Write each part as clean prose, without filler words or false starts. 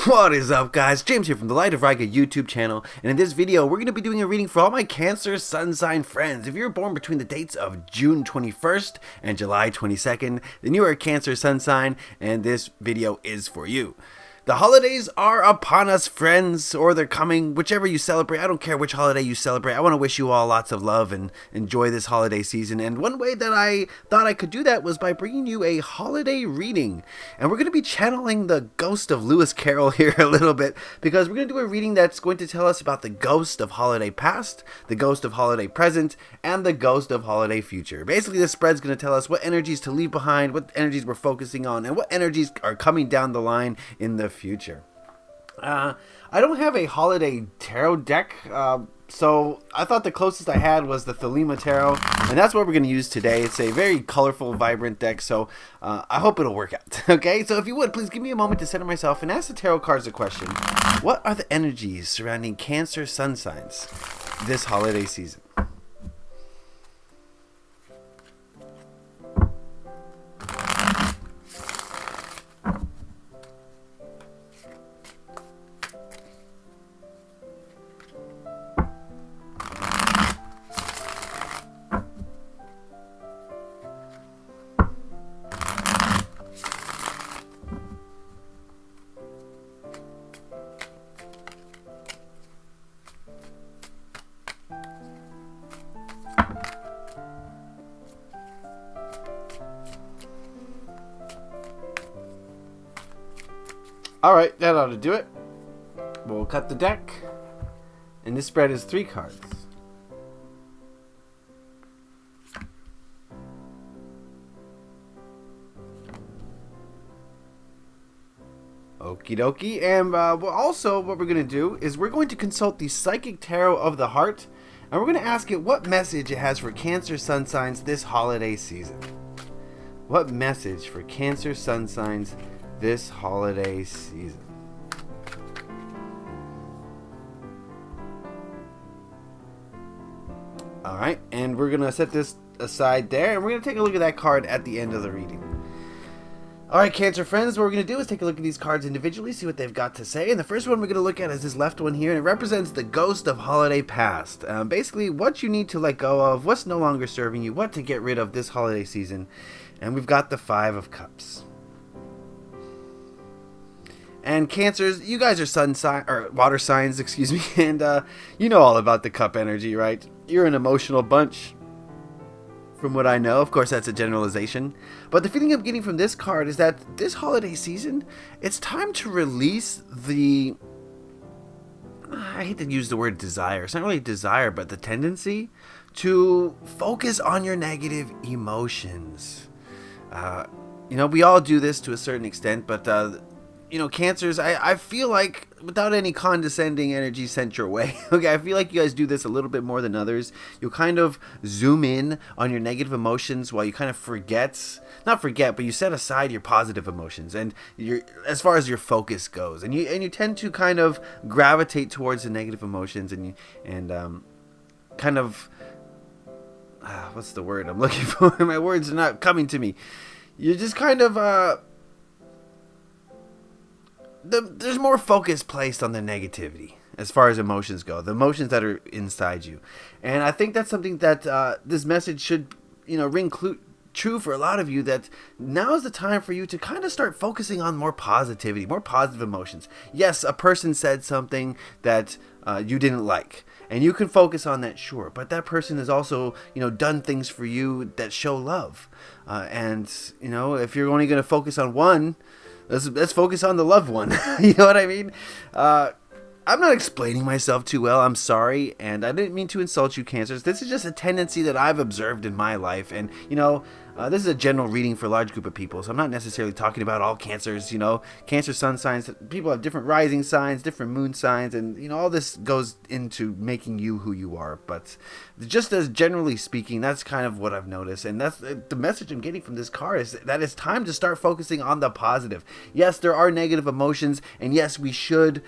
What is up, guys? James here from the Light of Riga YouTube channel, and in this video we're going to be doing a reading for all my Cancer sun sign friends. If you're born between the dates of June 21st and July 22nd, then you are a Cancer sun sign, and this video is for you. The holidays are upon us, friends, or they're coming, whichever you celebrate. I don't care which holiday you celebrate. I want to wish you all lots of love and enjoy this holiday season. And one way that I thought I could do that was by bringing you a holiday reading. And we're going to be channeling the ghost of Lewis Carroll here a little bit, because we're going to do a reading that's going to tell us about the ghost of holiday past, the ghost of holiday present, and the ghost of holiday future. Basically, this spread's going to tell us what energies to leave behind, what energies we're focusing on, and what energies are coming down the line in the future. I don't have a holiday tarot deck, so I thought the closest I had was the Thelema Tarot, and that's what we're going to use today. It's a very colorful, vibrant deck, so I hope it'll work out. Okay, so if you would, please give me a moment to center myself and ask the tarot cards a question. What are the energies surrounding Cancer sun signs this holiday season? Alright, that ought to do it. We'll cut the deck. And this spread is 3 cards. Okie dokie. And also what we're going to do is we're going to consult the Psychic Tarot of the Heart. And we're going to ask it what message it has for Cancer sun signs this holiday season. What message for Cancer sun signs this holiday season? Alright, and we're going to set this aside there, and we're going to take a look at that card at the end of the reading. Alright, Cancer friends, what we're going to do is take a look at these cards individually, see what they've got to say. And the first one we're going to look at is this left one here, and it represents the ghost of holiday past. Basically, what you need to let go of, what's no longer serving you, what to get rid of this holiday season. And we've got the 5 of Cups. And Cancers, you guys are sun sign or water signs, excuse me, and you know all about the cup energy, right? You're an emotional bunch, from what I know. Of course, that's a generalization, but the feeling I'm getting from this card is that this holiday season, it's time to release the, I hate to use the word desire. It's not really desire, but the tendency to focus on your negative emotions. You know, we all do this to a certain extent, but you know, Cancers, I feel like, without any condescending energy sent your way, okay, I feel like you guys do this a little bit more than others. You'll kind of zoom in on your negative emotions while you kind of not forget, but you set aside your positive emotions, and as far as your focus goes, and you tend to kind of gravitate towards the negative emotions, and kind of, what's the word I'm looking for? My words are not coming to me. You're just kind of, there's more focus placed on the negativity as far as emotions go, the emotions that are inside you. And I think that's something that this message should, ring true for a lot of you, that now is the time for you to kind of start focusing on more positivity, more positive emotions. Yes, a person said something that you didn't like, and you can focus on that, sure, but that person has also, done things for you that show love. And, if you're only going to focus on one, let's focus on the loved one. You know what I mean? I'm not explaining myself too well. I'm sorry, and I didn't mean to insult you, Cancers. This is just a tendency that I've observed in my life, and this is a general reading for a large group of people, so I'm not necessarily talking about all Cancers. Cancer sun signs. People have different rising signs, different moon signs, and all this goes into making you who you are. But just as generally speaking, that's kind of what I've noticed, and that's the message I'm getting from this card, is that it's time to start focusing on the positive. Yes, there are negative emotions, and yes, we should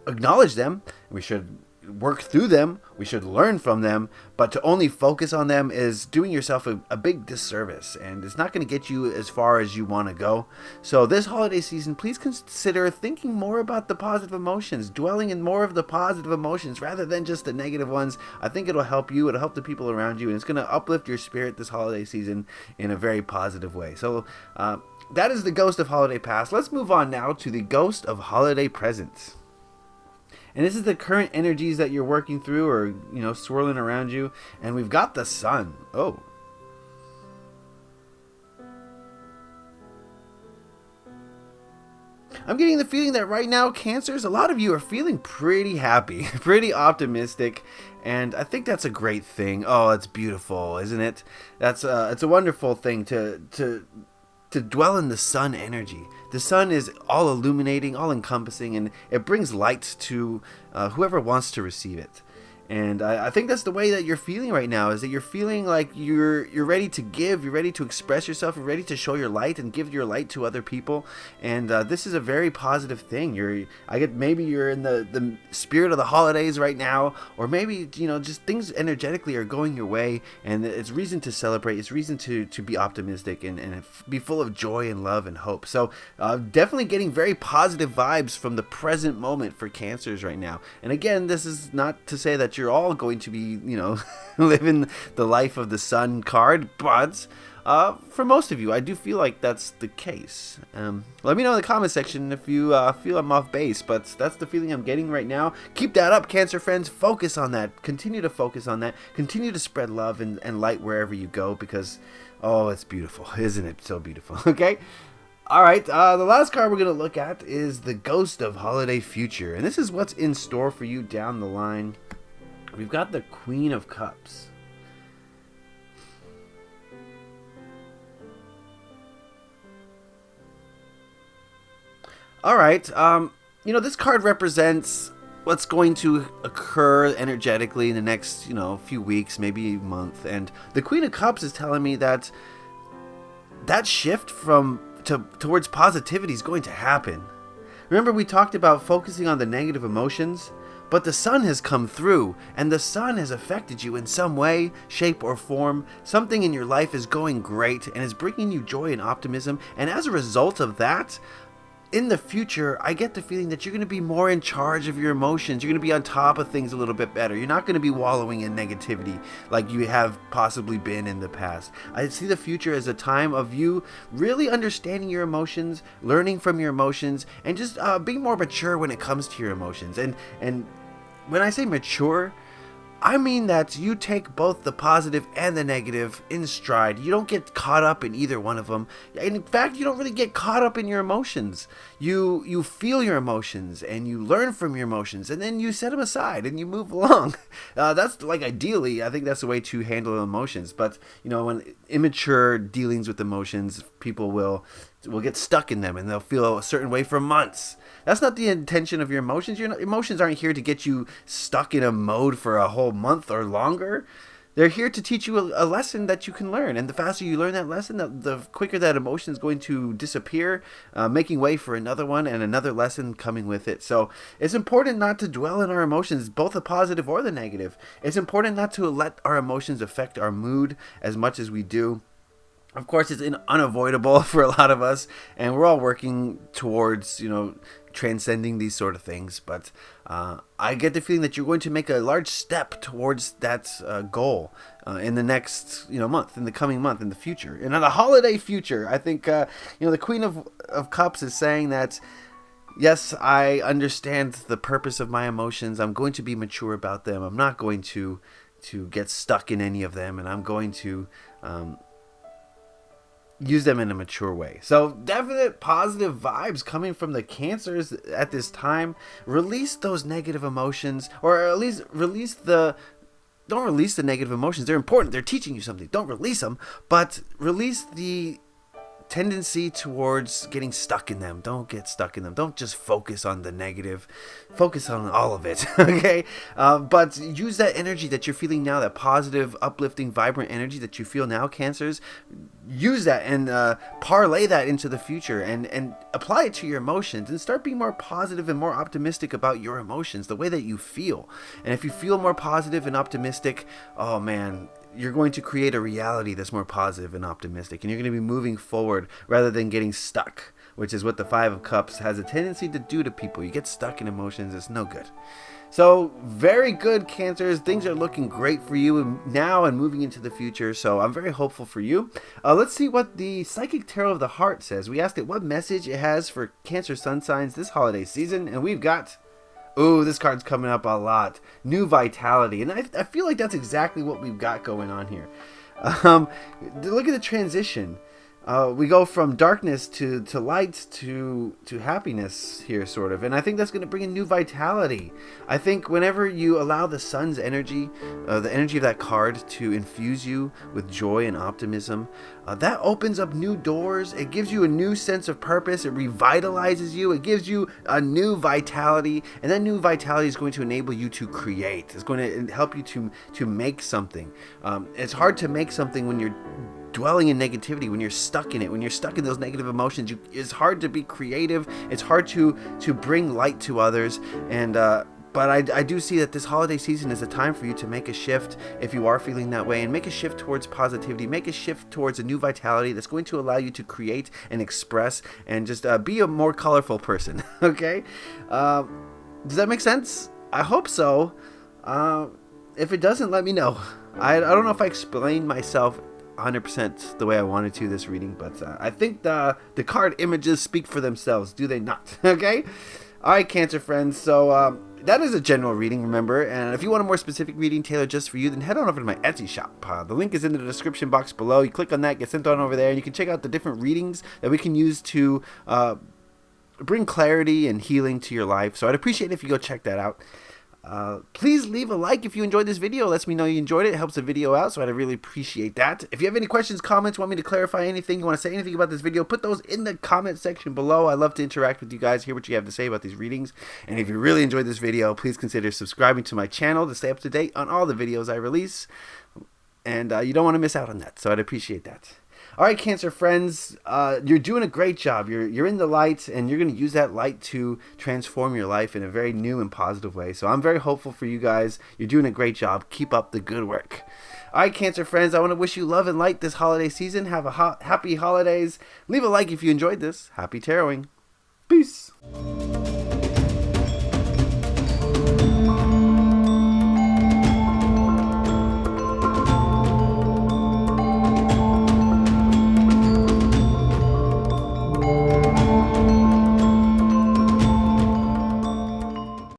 acknowledge them. We should work through them, we should learn from them, but to only focus on them is doing yourself a big disservice, and it's not going to get you as far as you want to go. So this holiday season, please consider thinking more about the positive emotions, dwelling in more of the positive emotions rather than just the negative ones. I think it'll help you, it'll help the people around you, and it's going to uplift your spirit this holiday season in a very positive way. So that is the ghost of holiday past. Let's move on now to the ghost of holiday present. And this is the current energies that you're working through or, swirling around you. And we've got the sun. Oh. I'm getting the feeling that right now, Cancers, a lot of you are feeling pretty happy, pretty optimistic, and I think that's a great thing. Oh, it's beautiful, isn't it? It's a wonderful thing to dwell in the sun energy. The sun is all illuminating, all encompassing, and it brings light to whoever wants to receive it. And I think that's the way that you're feeling right now, is that you're feeling like you're ready to give, you're ready to express yourself, you're ready to show your light and give your light to other people. And this is a very positive thing. Maybe you're in the spirit of the holidays right now, or maybe, just things energetically are going your way, and it's reason to celebrate, it's reason to be optimistic and be full of joy and love and hope. So definitely getting very positive vibes from the present moment for Cancers right now. And again, this is not to say that you're all going to be, living the life of the sun card, but for most of you, I do feel like that's the case. Let me know in the comment section if you feel I'm off base, but that's the feeling I'm getting right now. Keep that up, Cancer friends. Focus on that. Continue to focus on that. Continue to spread love and light wherever you go, because, oh, it's beautiful. Isn't it so beautiful? Okay? All right, the last card we're going to look at is the Ghost of Holiday Future, and this is what's in store for you down the line. We've got the Queen of Cups. All right. This card represents what's going to occur energetically in the next, few weeks, maybe a month. And the Queen of Cups is telling me that shift towards positivity is going to happen. Remember, we talked about focusing on the negative emotions? But the sun has come through, and the sun has affected you in some way, shape, or form. Something in your life is going great and is bringing you joy and optimism. And as a result of that, in the future, I get the feeling that you're going to be more in charge of your emotions. You're going to be on top of things a little bit better. You're not going to be wallowing in negativity like you have possibly been in the past. I see the future as a time of you really understanding your emotions, learning from your emotions, and just being more mature when it comes to your emotions. And when I say mature, I mean that you take both the positive and the negative in stride. You don't get caught up in either one of them. In fact, you don't really get caught up in your emotions. You feel your emotions and you learn from your emotions, and then you set them aside and you move along. That's like ideally, I think that's the way to handle emotions. But when immature dealings with emotions, people will get stuck in them and they'll feel a certain way for months. That's not the intention of your emotions. Your emotions aren't here to get you stuck in a mode for a whole month or longer. They're here to teach you a lesson that you can learn. And the faster you learn that lesson, the quicker that emotion is going to disappear, making way for another one and another lesson coming with it. So it's important not to dwell in our emotions, both the positive or the negative. It's important not to let our emotions affect our mood as much as we do. Of course, it's unavoidable for a lot of us, and we're all working towards, transcending these sort of things. But I get the feeling that you're going to make a large step towards that goal in the next, month, in the coming month, in the future, and in the holiday future. I think, the Queen of Cups is saying that, yes, I understand the purpose of my emotions. I'm going to be mature about them. I'm not going to get stuck in any of them, and I'm going to use them in a mature way. So definite positive vibes coming from the Cancers at this time. Release those negative emotions, or at least don't release the negative emotions. They're important. They're teaching you something. Don't release them, but release the tendency towards getting stuck in them. Don't get stuck in them. Don't just focus on the negative. Focus on all of it, okay? But use that energy that you're feeling now, that positive, uplifting, vibrant energy that you feel now, Cancers. Use that and parlay that into the future and apply it to your emotions and start being more positive and more optimistic about your emotions, the way that you feel. And if you feel more positive and optimistic, oh man, you're going to create a reality that's more positive and optimistic, and you're going to be moving forward rather than getting stuck, which is what the Five of Cups has a tendency to do to people. You get stuck in emotions, it's no good. So very good, Cancers. Things are looking great for you now and moving into the future, so I'm very hopeful for you. Let's see what the Psychic Tarot of the Heart says. We asked it what message it has for Cancer sun signs this holiday season, and we've got... Ooh, this card's coming up a lot. New vitality. And I feel like that's exactly what we've got going on here. Look at the transition. We go from darkness to light to happiness here, sort of. And I think that's going to bring a new vitality. I think whenever you allow the sun's energy, the energy of that card to infuse you with joy and optimism, that opens up new doors. It gives you a new sense of purpose. It revitalizes you. It gives you a new vitality. And that new vitality is going to enable you to create. It's going to help you to make something. It's hard to make something when you're dwelling in negativity, when you're stuck in it, when you're stuck in those negative emotions. It's hard to be creative. It's hard to bring light to others. And but I do see that this holiday season is a time for you to make a shift if you are feeling that way, and make a shift towards positivity, make a shift towards a new vitality that's going to allow you to create and express and just be a more colorful person. Okay? Does that make sense? I hope so. If it doesn't, let me know. I don't know if I explained myself 100% the way I wanted to this reading, but I think the card images speak for themselves, do they not? Okay? Alright, Cancer friends, so that is a general reading, remember, and if you want a more specific reading tailored just for you, then head on over to my Etsy shop. The link is in the description box below. You click on that, get sent on over there, and you can check out the different readings that we can use to bring clarity and healing to your life. So I'd appreciate it if you go check that out. Please leave a like if you enjoyed this video. It lets me know you enjoyed it. It helps the video out, so I'd really appreciate that. If you have any questions, comments, want me to clarify anything, you want to say anything about this video, put those in the comment section below. I love to interact with you guys, hear what you have to say about these readings. And if you really enjoyed this video, please consider subscribing to my channel to stay up to date on all the videos I release. And you don't want to miss out on that, so I'd appreciate that. All right, Cancer friends, you're doing a great job. You're in the light, and you're going to use that light to transform your life in a very new and positive way. So I'm very hopeful for you guys. You're doing a great job. Keep up the good work. All right, Cancer friends, I want to wish you love and light this holiday season. Have a happy holidays. Leave a like if you enjoyed this. Happy taroting. Peace.